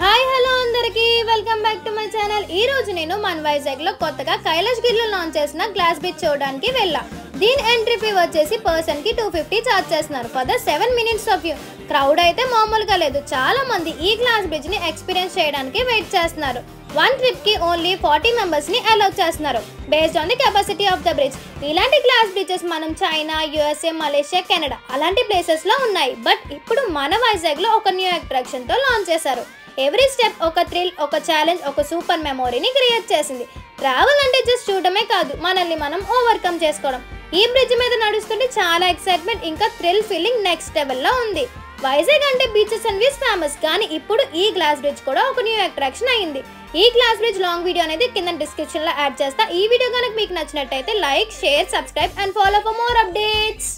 Hi hello అందరికీ welcome back to my channel. ఈ రోజు నేను మన వైజాగ్ లో కొత్తగా కైలాసగిరిలో లాంచ్ చేసిన గ్లాస్ బ్రిడ్జ్ చూడడానికి వెళ్ళా. దీని ఎంట్రీ ఫీ వచ్చేసి పర్సన్ కి 250 చార్జ్ చేస్తున్నారు for the 7 minutes of view. Crowd అయితే మామూలుగా లేదు. చాలా మంది ఈ గ్లాస్ బ్రిడ్జ్ ని ఎక్స్పీరియన్స్ చేయడానికి వెయిట్ చేస్తున్నారు. వన్ ట్రిప్ కి ఓన్లీ 40 members ని అలౌ చేస్తున్నారు based on the capacity of the bridge. ఇలాంటి గ్లాస్ బ్రిడ్జెస్ మనం చైనా, యుఎస్ఏ, మలేషియా, కెనడా అలాంటి ప్లేసెస్ లో ఉన్నాయి. బట్ ఇప్పుడు మన వైజాగ్ లో ఒక న్యూ అట్రాక్షన్ తో లాంచ్ చేశారు. ఎవ్రీ స్టెప్ ఒక థ్రిల్, ఒక ఛాలెంజ్, ఒక సూపర్ మెమొరీని క్రియేట్ చేసింది. ట్రావెల్ అంటే జస్ట్ చూడటమే కాదు, మనల్ని మనం ఓవర్కమ్ చేసుకోవడం. ఈ బ్రిడ్జ్ మీద నడుస్తుంటే చాలా ఎక్సైట్మెంట్, ఇంకా థ్రిల్ ఫీలింగ్ నెక్స్ట్ లెవెల్లో ఉంది. వైజాగ్ అంటే బీచెస్ అండ్ వ్యూస్ ఫేమస్, కానీ ఇప్పుడు ఈ గ్లాస్ బ్రిడ్జ్ కూడా ఒక న్యూ అట్రాక్షన్ అయింది. ఈ గ్లాస్ బ్రిడ్జ్ లాంగ్ వీడియో అనేది కింద డిస్క్రిప్షన్ లో యాడ్ చేస్తా. ఈ వీడియో కనుక మీకు నచ్చినట్టయితే like, share, subscribe and follow for more updates.